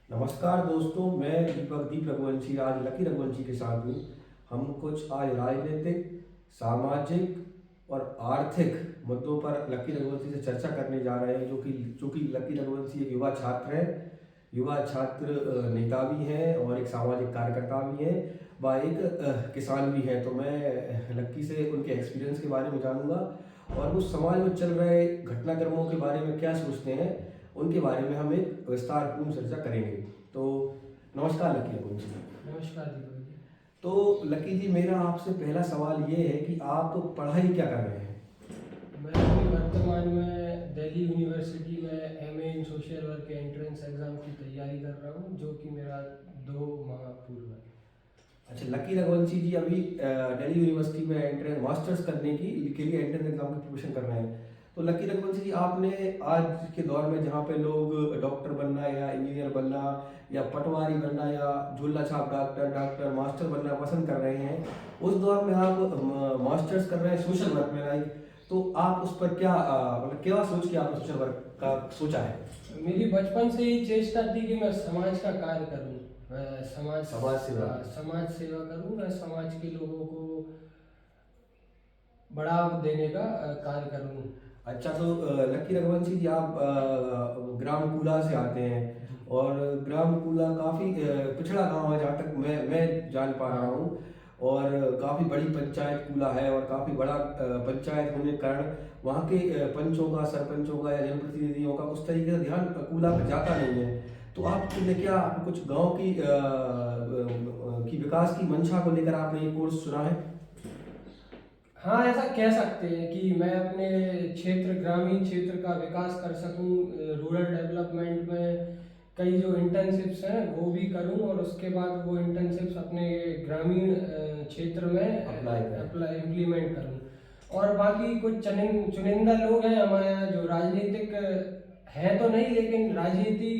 नमस्कार दोस्तों, मैं दीप रघुवंशी आज लकी रघुवंशी के साथ हूँ। हम कुछ आज राजनीतिक, सामाजिक और आर्थिक मुद्दों पर लकी रघुवंशी से चर्चा करने जा रहे हैं। जो कि लकी रघुवंशी एक युवा छात्र है, युवा छात्र नेता भी हैं और एक सामाजिक कार्यकर्ता भी हैं, व एक किसान भी हैं। तो मैं लक्की से उनके एक्सपीरियंस के बारे में जानूंगा और वो समाज में चल रहे घटनाक्रमों के बारे में क्या सोचते हैं, उनके बारे में हम एक विस्तारपूर्ण चर्चा करेंगे। तो नमस्कार लकी रघुवंशी जी। नमस्कार दीपक जी। तो लकी जी, मेरा आपसे पहला सवाल ये है कि आप पढ़ाई क्या कर रहे हैं? मैं अभी वर्तमान में दिल्ली यूनिवर्सिटी में एमए इन सोशल वर्क के एंट्रेंस एग्ज़ाम की तैयारी कर रहा हूँ, जो कि मेरा 2 माह पूर्व है। अच्छा, लकी रघुवंशी जी अभी दिल्ली यूनिवर्सिटी में एंट्रेंस मास्टर्स करने के लिए एंट्रेंस एग्जाम की प्रिपरेशन कर रहे हैं। तो लकी रघुवंशी जी, आपने आज के दौर में जहाँ पे लोग डॉक्टर बनना या इंजीनियर बनना या पटवारी बनना या झोला छाप डॉक्टर मास्टर बनना पसंद कर रहे हैं, उस दौर में आप मास्टर्स कर रहे हैं सोशल वर्क में, राइट? तो आप उस पर क्या मतलब क्या सोच के आपने सोशल वर्क का सोचा है? मेरी बचपन से ही चेष्टा थी कि मैं समाज का कार्य करूँ, मैं समाज सेवा। समाज सेवा करूँ, मैं समाज के लोगों को बढ़ावा देने का कार्य करूँ। अच्छा, तो लकी रघुवंशी जी, आप ग्राम कूला से आते हैं जी। और ग्राम कूला काफ़ी पिछड़ा गांव है, जहाँ तक मैं जान पा रहा हूँ। और काफ़ी बड़ी पंचायत कूला है और काफ़ी बड़ा पंचायत होने के कारण वहाँ के पंचों का, सरपंचों का या जनप्रतिनिधियों का उस तरीके से ध्यान कूला पर जाता नहीं है। तो आपने क्या कुछ गांव की विकास की मंशा को लेकर आपने ये कोर्स चुना है? हाँ, ऐसा कह सकते हैं कि मैं अपने ग्रामीण क्षेत्र का विकास कर सकूं, रूरल डेवलपमेंट में कई जो इंटर्नशिप्स हैं वो भी करूं और उसके बाद वो इंटर्नशिप्स अपने ग्रामीण क्षेत्र में अप्लाई करें। अप्लाई इम्प्लीमेंट करूं। और बाकी कुछ चुनिंदा लोग हैं हमारे यहाँ जो राजनीतिक हैं तो नहीं, लेकिन राजनीति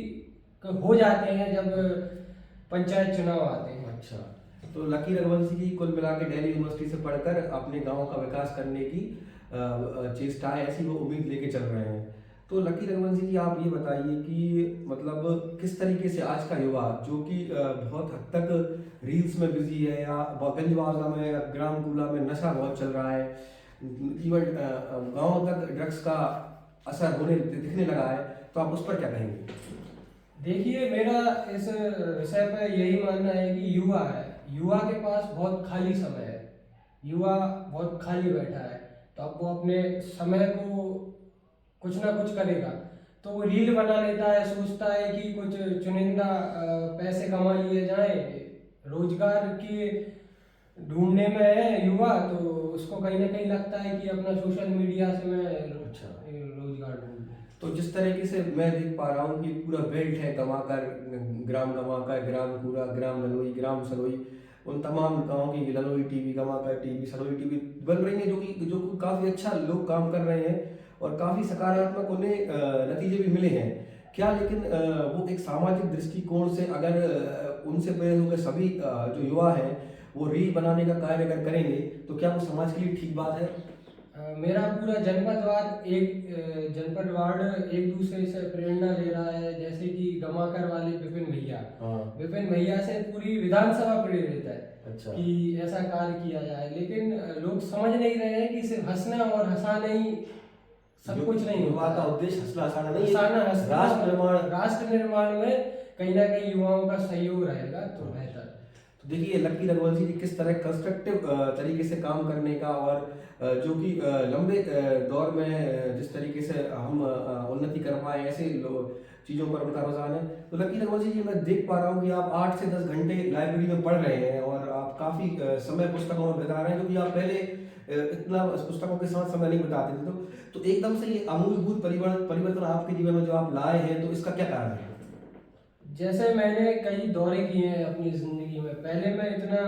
हो जाते हैं जब पंचायत चुनाव आते हैं। अच्छा, तो लकी रघुवंशी की कुल मिला के दिल्ली यूनिवर्सिटी से पढ़कर अपने गांव का विकास करने की चेष्टा है, ऐसी वो उम्मीद लेके चल रहे हैं। तो लकी रघुवंशी जी, आप ये बताइए कि मतलब किस तरीके से आज का युवा, जो कि बहुत हद तक रील्स में बिजी है या गंजबाजा में या ग्राम कूला में नशा बहुत चल रहा है, इवन गांव तक ड्रग्स का असर होने दिखने लगा है, तो आप उस पर क्या कहेंगे? देखिए, मेरा इस विषय पर यही मानना है कि युवा के पास बहुत खाली समय है। युवा बहुत खाली बैठा है, तो अब वो अपने समय को कुछ ना कुछ करेगा। तो वो रील बना लेता है, सोचता है कि कुछ चुनिंदा पैसे कमा लिए जाएं, रोजगार की ढूंढने में है युवा, तो उसको कहीं ना कहीं लगता है कि अपना सोशल मीडिया से मैं अच्छा, रोजगार ढूंढ लूं। तो जिस तरीके से मैं देख पा रहा हूँ कि पूरा बेल्ट है गमाकर, ग्राम गमाकर, ग्राम पूरा, ग्राम ललोई, ग्राम सलोई, उन तमाम गाँव की ललोई टीवी, गमाकर टीवी, सलोई टीवी बन रही है, जो कि काफ़ी अच्छा लोग काम कर रहे हैं और काफ़ी सकारात्मक उन्हें नतीजे भी मिले हैं। क्या लेकिन वो एक सामाजिक दृष्टिकोण से अगर उनसे प्रेरित होकर सभी जो युवा हैं वो रील बनाने का कार्य अगर करेंगे, तो क्या वो समाज के लिए ठीक बात है? मेरा पूरा जनपद वार्ड एक दूसरे से प्रेरणा ले रहा है, जैसे कि गमाकर वाले हाँ। विपिन भैया से पूरी विधानसभा प्रेरित है। अच्छा। कि ऐसा कार्य किया जाए, लेकिन लोग समझ नहीं रहे हैं कि सिर्फ हंसना और हंसाना ही सब कुछ नहीं युवा होता का है। उद्देश्य हंसना हंसाना नहीं है, हंसना राष्ट्र निर्माण। राष्ट्र निर्माण में कहीं ना कहीं युवाओं का सहयोग रहेगा तो बेहतर। तो देखिए, लकी रघुवंशी जी किस तरह कंस्ट्रक्टिव तरीके से काम करने का और जो कि लंबे दौर में जिस तरीके से हम उन्नति कर पाए, ऐसे चीज़ों पर उनका रुझान है। तो लकी रघुवंशी जी, मैं देख पा रहा हूँ कि आप 8 से 10 घंटे लाइब्रेरी में पढ़ रहे हैं और आप काफ़ी समय पुस्तकों में बिता रहे हैं, क्योंकि आप पहले इतना पुस्तकों के साथ समय नहीं बिताते थे। तो एकदम से ये अमूलभूत परिवर्तन आपके जीवन में जो आप लाए हैं, तो इसका क्या कारण है? जैसे मैंने कई दौरे किए हैं अपनी जिंदगी में। पहले मैं इतना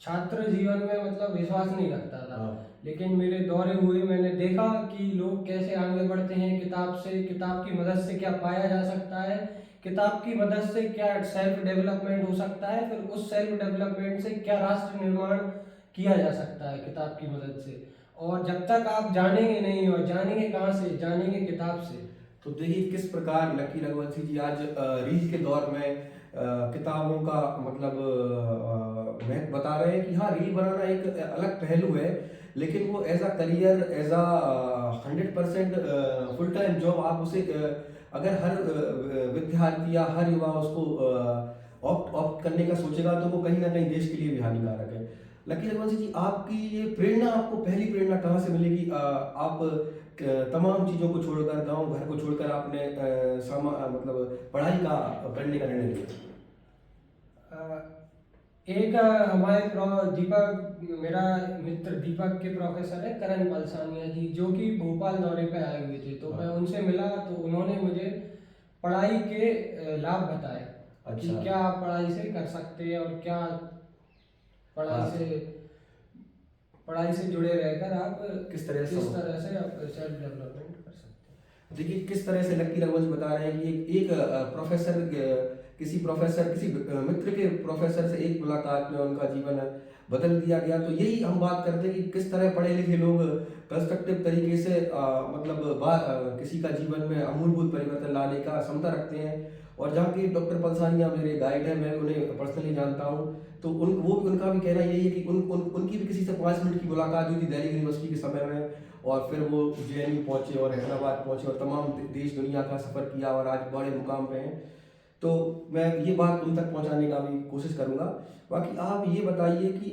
छात्र जीवन में मतलब विश्वास नहीं रखता था, लेकिन मेरे दौरे हुए, मैंने देखा कि लोग कैसे आगे बढ़ते हैं किताब से, किताब की मदद से क्या पाया जा सकता है, किताब की मदद से क्या सेल्फ डेवलपमेंट हो सकता है, फिर उस सेल्फ डेवलपमेंट से क्या राष्ट्र निर्माण किया जा सकता है किताब की मदद से। और जब तक आप जानेंगे नहीं, और जानेंगे कहाँ से, जानेंगे किताब से। तो देखिए किस प्रकार लकी रघुवंशी जी आज रील के दौर में किताबों का मतलब महत्व बता रहे हैं कि हाँ रील बनाना एक अलग पहलू है, लेकिन वो as a career, as a 100% full time job आप उसे अगर हर विद्यार्थी या हर युवा उसको ऑप्ट ऑप्ट करने का सोचेगा तो वो कहीं ना कहीं देश के लिए भी हानिकारक है। लकी रघुवंशी जी आपकी ये प्रेरणा, आपको पहली प्रेरणा कहाँ से मिलेगी? आप तमाम चीज़ों को छोड़कर, गांव घर को छोड़कर आपने मतलब पढ़ाई का करने का निर्णय लिया। एक हमारे दीपक, मेरा मित्र दीपक के प्रोफेसर है करण पलसानिया जी, जो कि भोपाल दौरे पे आए हुए थे। तो मैं हाँ। उनसे मिला तो उन्होंने मुझे पढ़ाई के लाभ बताए कि अच्छा। क्या आप पढ़ाई से कर सकते हैं और क्या पढ़ाई हाँ। से पढ़ाई से जुड़े रहकर आप किस तरह से आप सेल्फ डेवलपमेंट कर सकते हैं। देखिए किस तरह से लक्की रघुवंश बता रहे हैं कि एक प्रोफेसर, किसी प्रोफेसर, किसी मित्र के प्रोफेसर से एक मुलाकात में उनका जीवन बदल दिया गया। तो यही हम बात करते हैं कि किस तरह पढ़े लिखे लोग कंस्ट्रक्टिव तरीके से मतलब किसी का जीवन में अमूलभूत परिवर्तन लाने का क्षमता रखते हैं। और जहाँ की डॉक्टर पलसानिया मेरे गाइड है, मैं उन्हें पर्सनली जानता हूँ, तो उनका भी कहना यही है कि उनकी भी किसी से 5 मिनट की मुलाकात हुई थी दिल्ली यूनिवर्सिटी के समय में, और फिर वो जेएनयू पहुंचे और हैदराबाद पहुंचे और तमाम देश दुनिया का सफ़र किया और आज बड़े मुकाम पे हैं। तो मैं ये बात उन तक पहुंचाने का भी कोशिश करूंगा। बाकी आप ये बताइए कि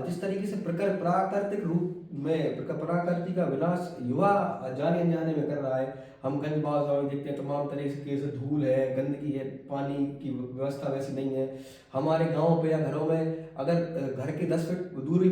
जिस तरीके से प्राकृतिक रूप में प्रकृति का विनाश युवा जाने अनजाने में कर रहा है, हम गंज बाजार में देखते हैं तमाम तरीके से धूल है, गंदगी है, पानी की व्यवस्था वैसी नहीं है। हमारे गाँव पे या घरों में अगर घर के 10 फीट दूरी